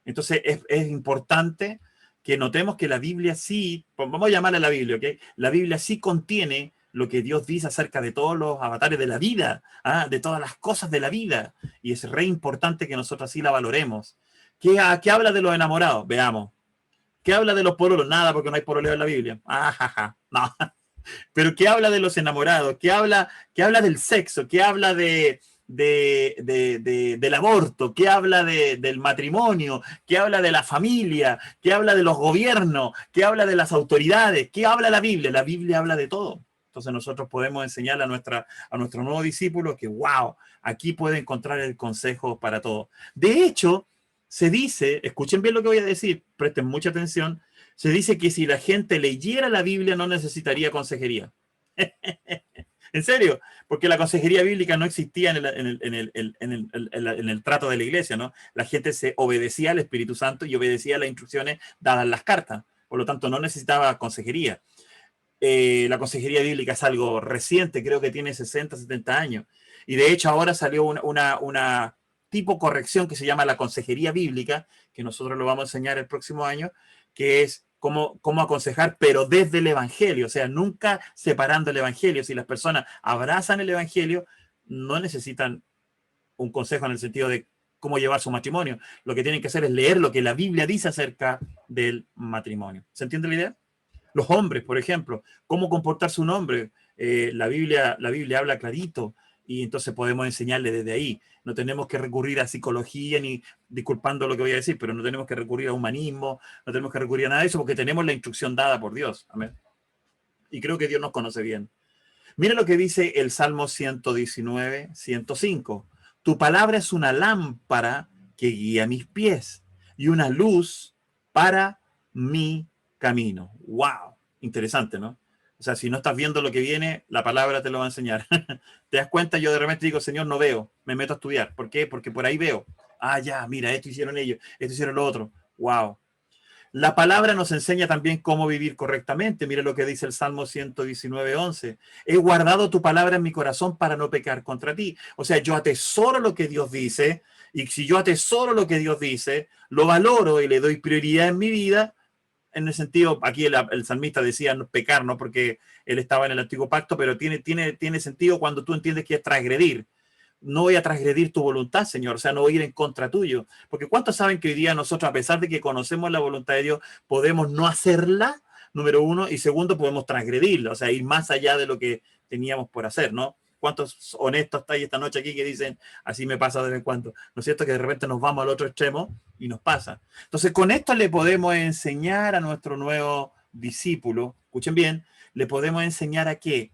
Entonces, es importante que notemos que la Biblia sí, vamos a llamarla la Biblia, ¿ok? La Biblia sí contiene lo que Dios dice acerca de todos los avatares de la vida, de todas las cosas de la vida. Y es re importante que nosotros así la valoremos. ¿Qué habla de los enamorados? Veamos. ¿Qué habla de los pololos? Nada, porque no hay pololeo en la Biblia. No. Pero ¿qué habla de los enamorados? ¿Qué habla del sexo? ¿Qué habla del aborto? ¿Qué habla del matrimonio? ¿Qué habla de la familia? ¿Qué habla de los gobiernos? ¿Qué habla de las autoridades? ¿Qué habla la Biblia? La Biblia habla de todo. Entonces nosotros podemos enseñarle a nuestro nuevo discípulo que, wow, aquí puede encontrar el consejo para todo. De hecho, se dice, escuchen bien lo que voy a decir, presten mucha atención, se dice que si la gente leyera la Biblia no necesitaría consejería. En serio, porque la consejería bíblica no existía en el trato de la iglesia, ¿no? La gente se obedecía al Espíritu Santo y obedecía las instrucciones dadas en las cartas. Por lo tanto, no necesitaba consejería. La consejería bíblica es algo reciente, creo que tiene 60, 70 años. Y de hecho ahora salió una tipo corrección que se llama la consejería bíblica, que nosotros lo vamos a enseñar el próximo año, que es cómo aconsejar, pero desde el Evangelio, o sea, nunca separando el Evangelio. Si las personas abrazan el Evangelio, no necesitan un consejo en el sentido de cómo llevar su matrimonio. Lo que tienen que hacer es leer lo que la Biblia dice acerca del matrimonio. ¿Se entiende la idea? Los hombres, por ejemplo, cómo comportarse un hombre. La Biblia habla clarito y entonces podemos enseñarle desde ahí. No tenemos que recurrir a psicología, ni disculpando lo que voy a decir, pero no tenemos que recurrir a humanismo, no tenemos que recurrir a nada de eso porque tenemos la instrucción dada por Dios. Amén. Y creo que Dios nos conoce bien. Mira lo que dice el Salmo 119, 105. Tu palabra es una lámpara que guía mis pies y una luz para mi camino. ¡Wow! Interesante, ¿no? O sea, si no estás viendo lo que viene, la palabra te lo va a enseñar. ¿Te das cuenta? Yo de repente digo, Señor, no veo, me meto a estudiar. ¿Por qué? Porque por ahí veo. Ya, mira, esto hicieron ellos, esto hicieron lo otro. ¡Wow! La palabra nos enseña también cómo vivir correctamente. Mire lo que dice el Salmo 119, 11. He guardado tu palabra en mi corazón para no pecar contra ti. O sea, yo atesoro lo que Dios dice, y si yo atesoro lo que Dios dice, lo valoro y le doy prioridad en mi vida. En el sentido, aquí el salmista decía no pecar, no porque él estaba en el antiguo pacto, pero tiene sentido cuando tú entiendes que es transgredir. No voy a transgredir tu voluntad, Señor, o sea, no voy a ir en contra tuyo. Porque ¿cuántos saben que hoy día nosotros, a pesar de que conocemos la voluntad de Dios, podemos no hacerla, número uno, y segundo, podemos transgredirla, o sea, ir más allá de lo que teníamos por hacer, ¿no? ¿Cuántos honestos estáis esta noche aquí que dicen, así me pasa de vez en cuando? ¿No es cierto? Que de repente nos vamos al otro extremo y nos pasa. Entonces, con esto le podemos enseñar a nuestro nuevo discípulo, escuchen bien, le podemos enseñar a que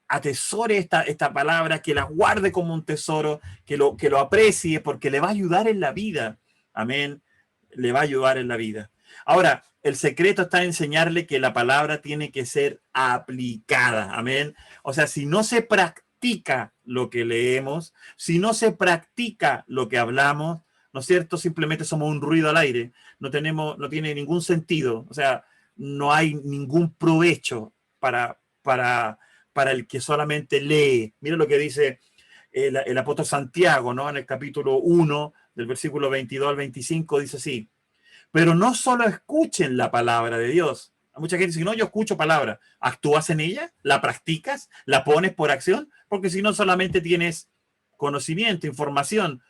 atesore esta palabra, que la guarde como un tesoro, que lo aprecie, porque le va a ayudar en la vida. Amén. Le va a ayudar en la vida. Ahora, el secreto está en enseñarle que la palabra tiene que ser aplicada. Amén. O sea, si no se practica lo que leemos, si no se practica lo que hablamos, ¿no es cierto? Simplemente somos un ruido al aire. No tiene ningún sentido. O sea, no hay ningún provecho para el que solamente lee. Mira lo que dice el apóstol Santiago, ¿no? En el capítulo 1, del versículo 22 al 25, dice así: pero no solo escuchen la palabra de Dios. Hay mucha gente dice, no, yo escucho palabra. ¿Actúas en ella? ¿La practicas? ¿La pones por acción? Porque si no, solamente tienes conocimiento, información,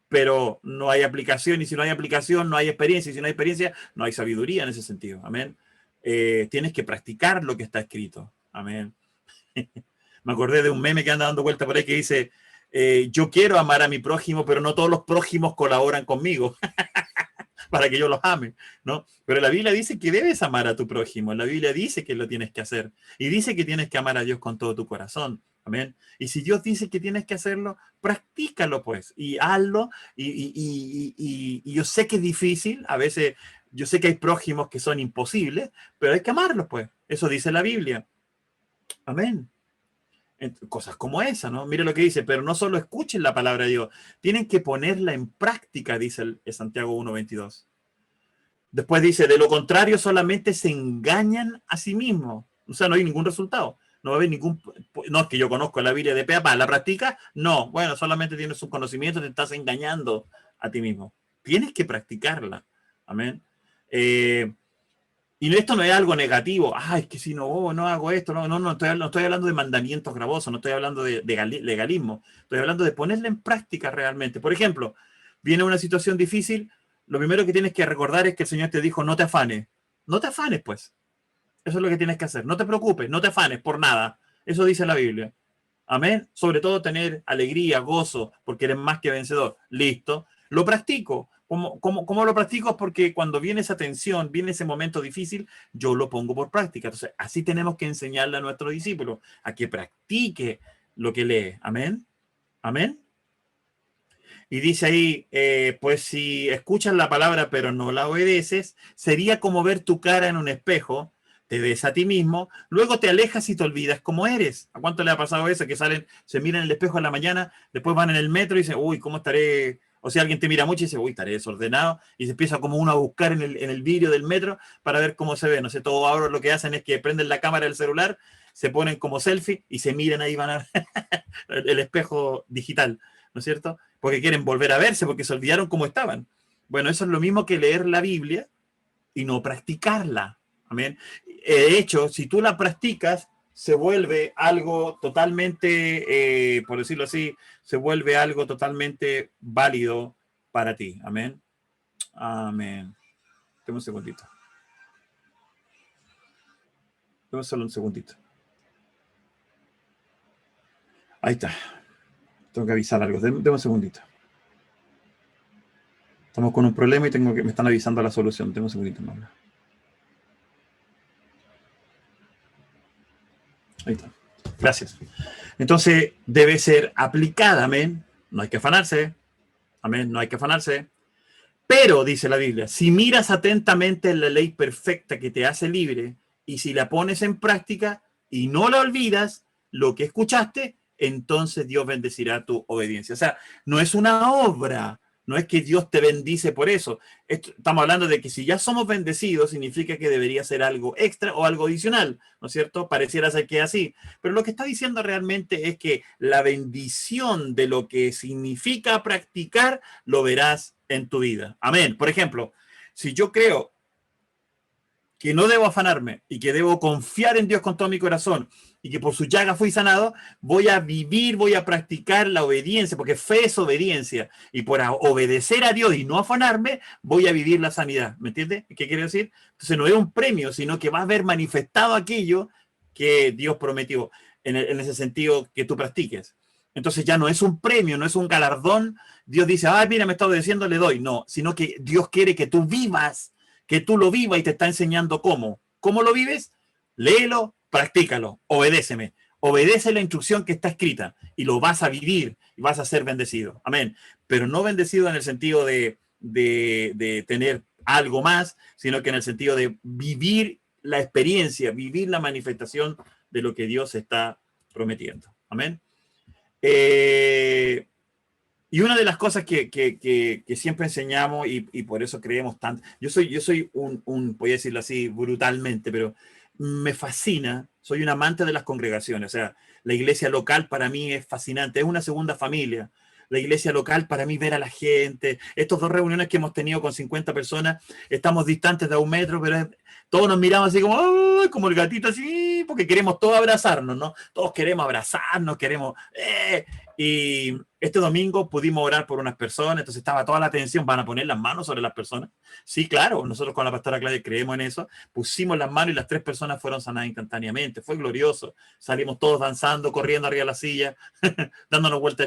pero no hay aplicación. Y si no hay aplicación, no hay experiencia. Y si no hay experiencia, no hay sabiduría en ese sentido. Amén. Tienes que practicar lo que está escrito. Amén. Me acordé de un meme que anda dando vuelta por ahí que dice, yo quiero amar a mi prójimo, pero no todos los prójimos colaboran conmigo para que yo los ame, ¿no? Pero la Biblia dice que debes amar a tu prójimo. La Biblia dice que lo tienes que hacer. Y dice que tienes que amar a Dios con todo tu corazón. Amén. Y si Dios dice que tienes que hacerlo, practícalo pues y hazlo. Y yo sé que es difícil, a veces yo sé que hay prójimos que son imposibles, pero hay que amarlos pues. Eso dice la Biblia. Amén. Cosas como esa, ¿no? Mire lo que dice, pero no solo escuchen la palabra de Dios, tienen que ponerla en práctica, dice el Santiago 1:22. Después dice, de lo contrario solamente se engañan a sí mismos. O sea, no hay ningún resultado. No va a haber ningún... No es que yo conozco la Biblia de pe a pa. ¿La practicas? No. Bueno, solamente tienes un conocimiento, te estás engañando a ti mismo. Tienes que practicarla. Amén. Y esto no es algo negativo. Ay, es que si no hago esto. No estoy hablando de mandamientos gravosos. No estoy hablando de legalismo. Estoy hablando de ponerla en práctica realmente. Por ejemplo, viene una situación difícil. Lo primero que tienes que recordar es que el Señor te dijo, no te afanes. No te afanes, pues. Eso es lo que tienes que hacer. No te preocupes, no te afanes por nada. Eso dice la Biblia. Amén. Sobre todo tener alegría, gozo, porque eres más que vencedor. Listo. Lo practico. ¿Cómo lo practico? Es porque cuando viene esa tensión, viene ese momento difícil, yo lo pongo por práctica. Entonces, así tenemos que enseñarle a nuestros discípulos a que practique lo que lee. Amén. Amén. Y dice ahí, pues si escuchas la palabra pero no la obedeces, sería como ver tu cara en un espejo, te ves a ti mismo, luego te alejas y te olvidas cómo eres. ¿A cuánto le ha pasado eso? Que salen, se miran en el espejo en la mañana, después van en el metro y dicen, uy, ¿cómo estaré? O sea, alguien te mira mucho y dice, uy, estaré desordenado. Y se empieza como uno a buscar en el vidrio del metro para ver cómo se ve. No sé, todo ahora lo que hacen es que prenden la cámara del celular, se ponen como selfie y se miran ahí, van a el espejo digital, ¿no es cierto? Porque quieren volver a verse, porque se olvidaron cómo estaban. Bueno, eso es lo mismo que leer la Biblia y no practicarla. Amén. De hecho, si tú la practicas, se vuelve algo totalmente, por decirlo así, se vuelve algo totalmente válido para ti. Amén. Amén. Deme un segundito. Deme solo un segundito. Ahí está. Tengo que avisar algo. Deme un segundito. Estamos con un problema y me están avisando la solución. Deme un segundito más. Ahí está. Gracias. Entonces, debe ser aplicada, amén. No hay que afanarse. Amén. No hay que afanarse. Pero, dice la Biblia, si miras atentamente la ley perfecta que te hace libre y si la pones en práctica y no la olvidas, lo que escuchaste, entonces Dios bendecirá tu obediencia. O sea, no es una obra, no es que Dios te bendice por eso. Estamos hablando de que si ya somos bendecidos, significa que debería ser algo extra o algo adicional, ¿no es cierto? Pareciera ser que es así. Pero lo que está diciendo realmente es que la bendición de lo que significa practicar, lo verás en tu vida. Amén. Por ejemplo, si yo creo que no debo afanarme y que debo confiar en Dios con todo mi corazón y que por su llaga fui sanado, voy a vivir, voy a practicar la obediencia, porque fe es obediencia, y por obedecer a Dios y no afanarme, voy a vivir la sanidad. ¿Me entiendes? ¿Qué quiere decir? Entonces no es un premio, sino que vas a ver manifestado aquello que Dios prometió, en ese sentido que tú practiques. Entonces ya no es un premio, no es un galardón. Dios dice, ah, mira, me está obedeciendo, le doy. No, sino que Dios quiere que tú vivas, que tú lo vivas y te está enseñando cómo. ¿Cómo lo vives? Léelo, practícalo, obedéceme. Obedece la instrucción que está escrita y lo vas a vivir y vas a ser bendecido. Amén. Pero no bendecido en el sentido de tener algo más, sino que en el sentido de vivir la experiencia, vivir la manifestación de lo que Dios está prometiendo. Amén. Y una de las cosas que siempre enseñamos y por eso creemos tanto, yo soy voy a decirlo así brutalmente, pero me fascina, soy un amante de las congregaciones, o sea, la iglesia local para mí es fascinante, es una segunda familia. La iglesia local para mí ver a la gente, estas 2 reuniones que hemos tenido con 50 personas, estamos distantes de 1 metro, pero todos nos miramos así como, ¡ay! Como el gatito así, porque queremos todos abrazarnos, ¿no? Todos queremos abrazarnos, queremos... Y este domingo pudimos orar por unas personas, entonces estaba toda la atención, van a poner las manos sobre las personas. Sí, claro, nosotros con la pastora Claudia creemos en eso. Pusimos las manos y las 3 personas fueron sanadas instantáneamente. Fue glorioso. Salimos todos danzando, corriendo arriba de la silla, dándonos vuelta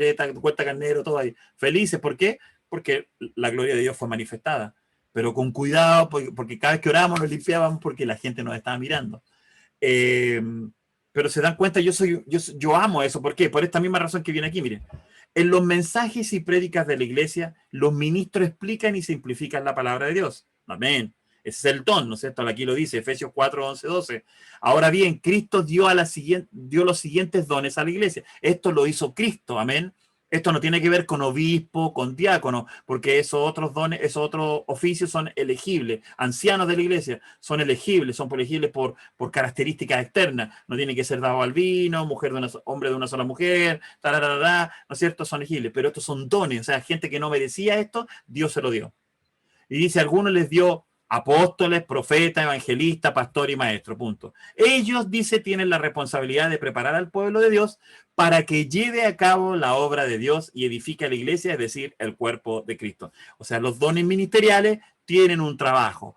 carnero, todo ahí. Felices, ¿por qué? Porque la gloria de Dios fue manifestada. Pero con cuidado, porque cada vez que oramos nos limpiábamos porque la gente nos estaba mirando. Pero Pero se dan cuenta, yo amo eso. ¿Por qué? Por esta misma razón que viene aquí, miren. En los mensajes y prédicas de la iglesia, los ministros explican y simplifican la palabra de Dios. Amén. Ese es el don, ¿no es cierto? Aquí lo dice, Efesios 4, 11, 12. Ahora bien, Cristo dio los siguientes dones a la iglesia. Esto lo hizo Cristo, amén. Esto no tiene que ver con obispo, con diácono, porque esos otros dones, esos otros oficios son elegibles. Ancianos de la iglesia son elegibles, son elegibles por características externas. No tiene que ser dado al vino, hombre de una sola mujer, tararara, ¿no es cierto? Son elegibles, pero estos son dones. O sea, gente que no merecía esto, Dios se lo dio. Y dice, a algunos les dio apóstoles, profetas, evangelistas, pastor y maestro, punto. Ellos, dice, tienen la responsabilidad de preparar al pueblo de Dios para que lleve a cabo la obra de Dios y edifique a la iglesia, es decir, el cuerpo de Cristo. O sea, los dones ministeriales tienen un trabajo.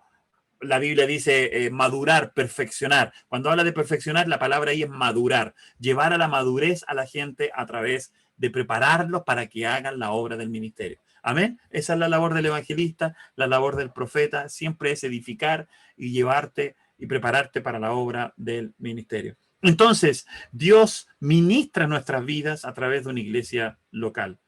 La Biblia dice madurar, perfeccionar. Cuando habla de perfeccionar, la palabra ahí es madurar, llevar a la madurez a la gente a través de prepararlos para que hagan la obra del ministerio. Amén. Esa es la labor del evangelista, la labor del profeta, siempre es edificar y llevarte y prepararte para la obra del ministerio. Entonces, Dios ministra nuestras vidas a través de una iglesia local,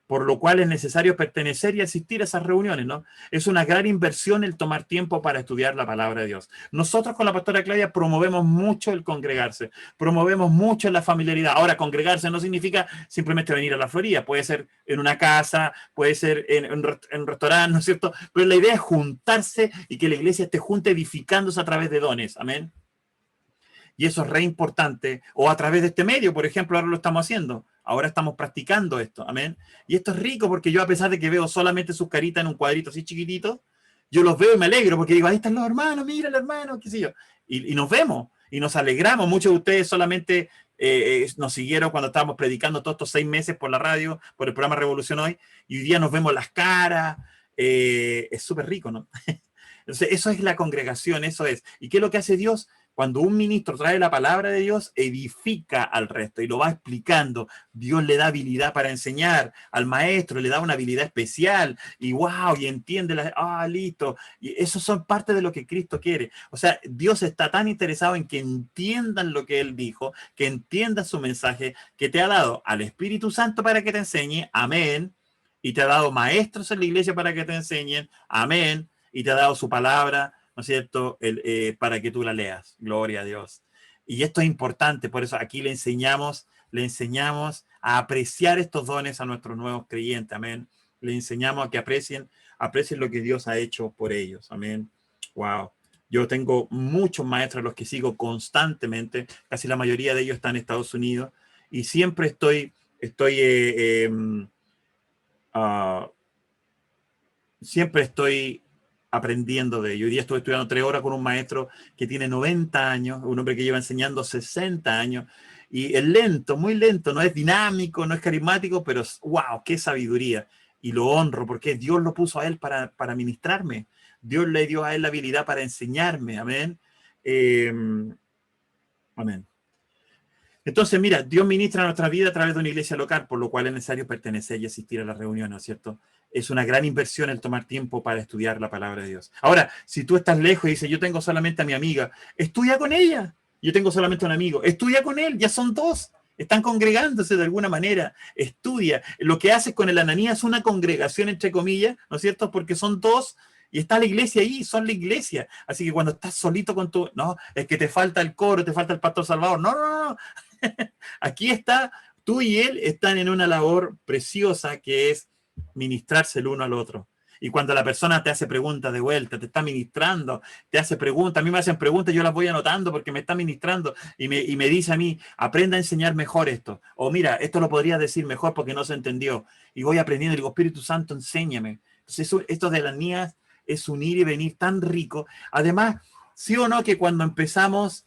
por lo cual es necesario pertenecer y asistir a esas reuniones, ¿no? Es una gran inversión el tomar tiempo para estudiar la palabra de Dios. Nosotros con la pastora Claudia promovemos mucho el congregarse, promovemos mucho la familiaridad. Ahora, congregarse no significa simplemente venir a la Florida, puede ser en una casa, puede ser en un restaurante, ¿no es cierto? Pero la idea es juntarse y que la iglesia esté junta edificándose a través de dones, amén. Y eso es re importante. O a través de este medio, por ejemplo, ahora lo estamos haciendo. Ahora estamos practicando esto. Amén. Y esto es rico porque yo, a pesar de que veo solamente sus caritas en un cuadrito así chiquitito, yo los veo y me alegro porque digo, ahí están los hermanos, mira el hermano, qué sé yo. Y nos vemos y nos alegramos. Muchos de ustedes solamente nos siguieron cuando estábamos predicando todos estos 6 meses por la radio, por el programa Revolución Hoy, y hoy día nos vemos las caras. Es súper rico, ¿no? Entonces, eso es la congregación, eso es. ¿Y qué es lo que hace Dios? Cuando un ministro trae la palabra de Dios, edifica al resto y lo va explicando. Dios le da habilidad para enseñar al maestro, le da una habilidad especial y wow, y entiende, listo. Y eso son parte de lo que Cristo quiere. O sea, Dios está tan interesado en que entiendan lo que Él dijo, que entiendan su mensaje, que te ha dado al Espíritu Santo para que te enseñe, amén, y te ha dado maestros en la iglesia para que te enseñen, amén, y te ha dado su palabra, ¿no es cierto?, para que tú la leas. Gloria a Dios. Y esto es importante, por eso aquí le enseñamos a apreciar estos dones a nuestros nuevos creyentes, amén. Le enseñamos a que aprecien lo que Dios ha hecho por ellos, amén. Wow. Yo tengo muchos maestros a los que sigo constantemente, casi la mayoría de ellos están en Estados Unidos, y siempre siempre estoy aprendiendo de ello. Hoy día estuve estudiando 3 horas con un maestro que tiene 90 años, un hombre que lleva enseñando 60 años, y es lento, muy lento, no es dinámico, no es carismático, pero wow, qué sabiduría. Y lo honro porque Dios lo puso a él para ministrarme. Dios le dio a él la habilidad para enseñarme. Amén. Amén. Entonces, mira, Dios ministra nuestra vida a través de una iglesia local, por lo cual es necesario pertenecer y asistir a las reuniones, ¿no es cierto? Es una gran inversión el tomar tiempo para estudiar la palabra de Dios. Ahora, si tú estás lejos y dices, yo tengo solamente a mi amiga, estudia con ella. Yo tengo solamente a un amigo, estudia con él, ya son 2. Están congregándose de alguna manera, estudia. Lo que haces con el Ananías es una congregación, entre comillas, ¿no es cierto? Porque son 2 y está la iglesia ahí, son la iglesia. Así que cuando estás solito con tu... No, es que te falta el coro, te falta el pastor Salvador. No, no, no. Aquí está, tú y él están en una labor preciosa que es ministrarse el uno al otro. Y cuando la persona te hace preguntas de vuelta, te está ministrando, te hace preguntas, a mí me hacen preguntas, yo las voy anotando porque me está ministrando y me dice a mí, aprenda a enseñar mejor esto. O mira, esto lo podría decir mejor porque no se entendió. Y voy aprendiendo y digo, Espíritu Santo, enséñame. Entonces, esto de las niñas es unir y venir tan rico. Además, sí o no que cuando empezamos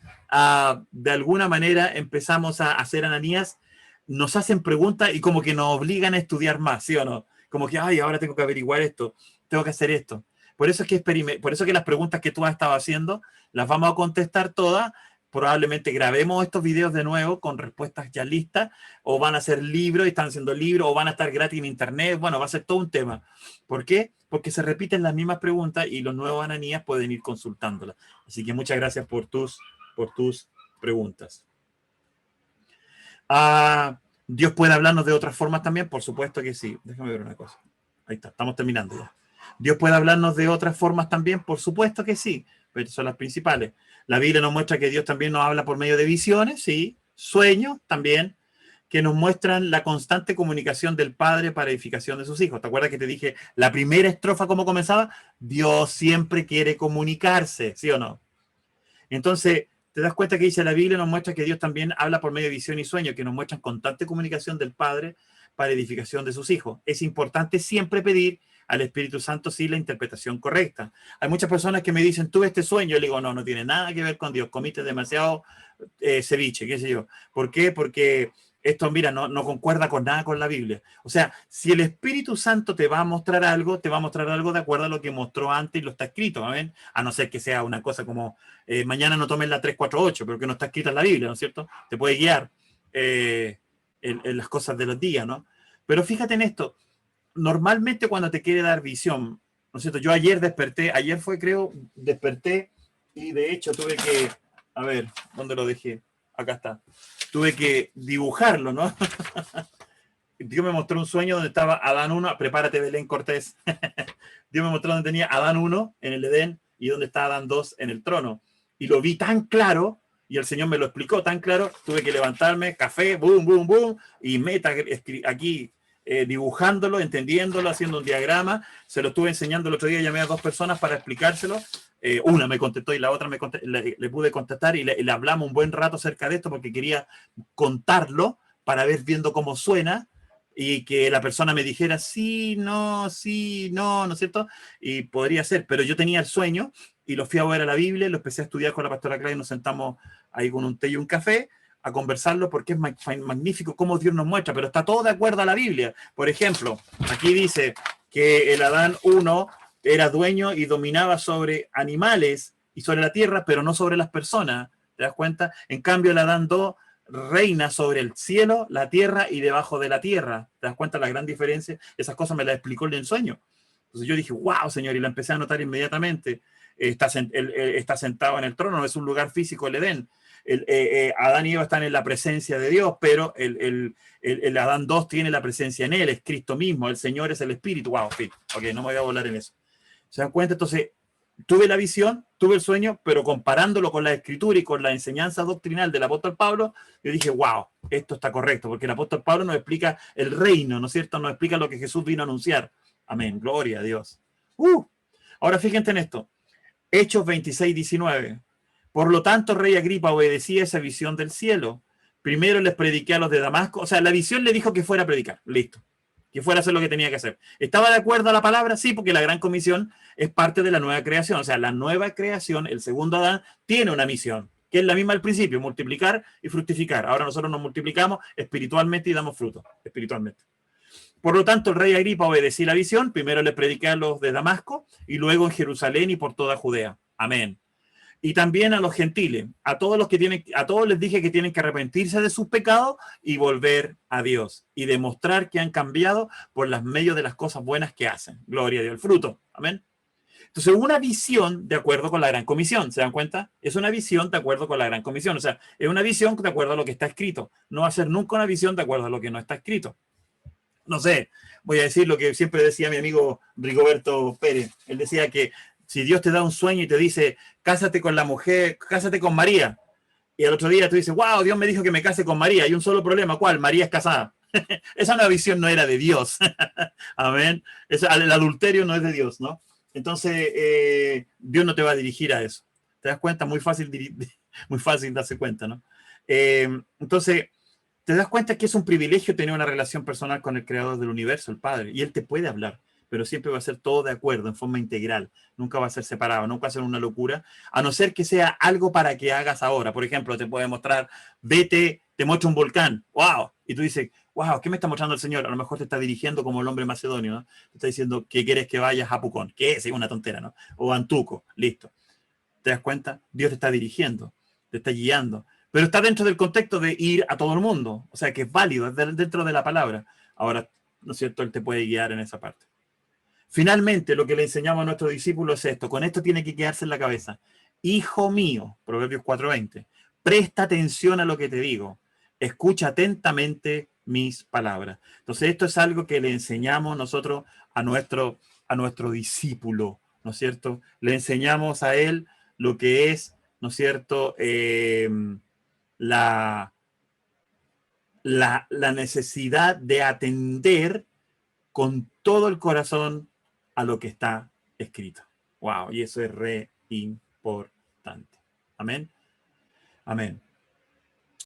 de alguna manera empezamos a hacer Ananías, nos hacen preguntas y como que nos obligan a estudiar más, ¿sí o no? Como que, ay, ahora tengo que averiguar esto, tengo que hacer esto. Por eso es que las preguntas que tú has estado haciendo, las vamos a contestar todas. Probablemente grabemos estos videos de nuevo con respuestas ya listas, o van a ser libros, y están haciendo libros, o van a estar gratis en internet. Bueno, va a ser todo un tema. ¿Por qué? Porque se repiten las mismas preguntas y los nuevos Ananías pueden ir consultándolas. Así que muchas gracias por tus preguntas. ¿Dios puede hablarnos de otras formas también? Por supuesto que sí. Déjame ver una cosa. Ahí está, estamos terminando ya. ¿Dios puede hablarnos de otras formas también? Por supuesto que sí, pero son las principales. La Biblia nos muestra que Dios también nos habla por medio de visiones, sí, sueños también, que nos muestran la constante comunicación del Padre para edificación de sus hijos. ¿Te acuerdas que te dije la primera estrofa cómo comenzaba? Dios siempre quiere comunicarse, ¿sí o no? Entonces, te das cuenta que dice la Biblia, nos muestra que Dios también habla por medio de visión y sueño, que nos muestran constante comunicación del Padre para edificación de sus hijos. Es importante siempre pedir al Espíritu Santo sí la interpretación correcta. Hay muchas personas que me dicen, tuve este sueño, yo le digo, no, no tiene nada que ver con Dios, comiste demasiado ceviche, qué sé yo. ¿Por qué? Porque esto, mira, no concuerda con nada con la Biblia. O sea, si el Espíritu Santo te va a mostrar algo, te va a mostrar algo de acuerdo a lo que mostró antes y lo está escrito, ¿ven? A no ser que sea una cosa como, mañana no tomes la 348, pero que no está escrita en la Biblia, ¿no es cierto? Te puede guiar en las cosas de los días, ¿no? Pero fíjate en esto, normalmente cuando te quiere dar visión, ¿no es cierto? Yo ayer desperté, ayer fue creo, desperté y de hecho tuve que, a ver, ¿dónde lo dejé? Acá está. Tuve que dibujarlo, ¿no? Dios me mostró un sueño donde estaba Adán 1, prepárate Belén Cortés. Dios me mostró donde tenía Adán 1 en el Edén y donde está Adán 2 en el trono. Y lo vi tan claro, y el Señor me lo explicó tan claro, tuve que levantarme, café, boom, boom, boom, y aquí dibujándolo, entendiéndolo, haciendo un diagrama. Se lo estuve enseñando el otro día, llamé a 2 personas para explicárselo. Una me contestó y la otra le pude contestar y le hablamos un buen rato acerca de esto porque quería contarlo para ver viendo cómo suena y que la persona me dijera sí, no, ¿no es cierto? Y podría ser, pero yo tenía el sueño y lo fui a ver a la Biblia, lo empecé a estudiar con la pastora Clara y nos sentamos ahí con un té y un café a conversarlo porque es magnífico cómo Dios nos muestra, pero está todo de acuerdo a la Biblia. Por ejemplo, aquí dice que el Adán 1 era dueño y dominaba sobre animales y sobre la tierra, pero no sobre las personas. ¿Te das cuenta? En cambio, el Adán 2 reina sobre el cielo, la tierra y debajo de la tierra. ¿Te das cuenta la gran diferencia? Esas cosas me las explicó en el sueño. Entonces yo dije, wow, Señor, y la empecé a notar inmediatamente. Está sentado en el trono, no es un lugar físico el Edén. Adán y Eva están en la presencia de Dios, pero el Adán 2 tiene la presencia en él, es Cristo mismo, el Señor es el Espíritu. Wow, ok, no me voy a volar en eso. ¿Se dan cuenta? Entonces, tuve la visión, tuve el sueño, pero comparándolo con la escritura y con la enseñanza doctrinal del apóstol Pablo, yo dije, wow, esto está correcto, porque el apóstol Pablo nos explica el reino, ¿no es cierto? Nos explica lo que Jesús vino a anunciar. Amén, gloria a Dios. Ahora fíjense en esto. Hechos 26, 19. Por lo tanto, rey Agripa obedecía esa visión del cielo. Primero les prediqué a los de Damasco. O sea, la visión le dijo que fuera a predicar. Listo. Que fuera a hacer lo que tenía que hacer. ¿Estaba de acuerdo a la palabra? Sí, porque la gran comisión es parte de la nueva creación. O sea, la nueva creación, el segundo Adán, tiene una misión, que es la misma al principio, multiplicar y fructificar. Ahora nosotros nos multiplicamos espiritualmente y damos fruto espiritualmente. Por lo tanto, el rey Agripa obedeció la visión. Primero les prediqué a los de Damasco y luego en Jerusalén y por toda Judea. Amén. Y también a los gentiles, a todos les dije que tienen que arrepentirse de sus pecados y volver a Dios y demostrar que han cambiado por los medios de las cosas buenas que hacen. Gloria a Dios, el fruto. Amén. Entonces, una visión de acuerdo con la gran comisión, ¿se dan cuenta? Es una visión de acuerdo con la gran comisión. O sea, es una visión de acuerdo a lo que está escrito. No va a ser nunca una visión de acuerdo a lo que no está escrito. No sé, voy a decir lo que siempre decía mi amigo Rigoberto Pérez. Él decía que si Dios te da un sueño y te dice, cásate con la mujer, cásate con María, y al otro día tú dices, wow, Dios me dijo que me case con María, hay un solo problema, ¿cuál? María es casada. Esa nueva visión no era de Dios. Amén. El adulterio no es de Dios, ¿no? Entonces, Dios no te va a dirigir a eso. ¿Te das cuenta? Muy fácil darse cuenta, ¿no? Entonces, te das cuenta que es un privilegio tener una relación personal con el creador del universo, el Padre, y Él te puede hablar, pero siempre va a ser todo de acuerdo, en forma integral. Nunca va a ser separado, nunca va a ser una locura, a no ser que sea algo para que hagas ahora. Por ejemplo, te puede mostrar, vete, te muestra un volcán, wow, y tú dices, wow, ¿qué me está mostrando el Señor? A lo mejor te está dirigiendo como el hombre macedonio, ¿no? Te está diciendo que quieres que vayas a Pucón, que es una tontera, ¿no? O Antuco, listo. ¿Te das cuenta? Dios te está dirigiendo, te está guiando, pero está dentro del contexto de ir a todo el mundo, o sea que es válido, es dentro de la palabra. Ahora, ¿no es cierto? Él te puede guiar en esa parte. Finalmente, lo que le enseñamos a nuestros discípulos es esto. Con esto tiene que quedarse en la cabeza. Hijo mío, Proverbios 4:20, presta atención a lo que te digo. escucha atentamente mis palabras. Entonces, esto es algo que le enseñamos nosotros a nuestro discípulo, ¿no es cierto? Le enseñamos a él lo que es, ¿no es cierto?, la necesidad de atender con todo el corazón a lo que está escrito. Wow, y eso es re importante. Amén. Amén.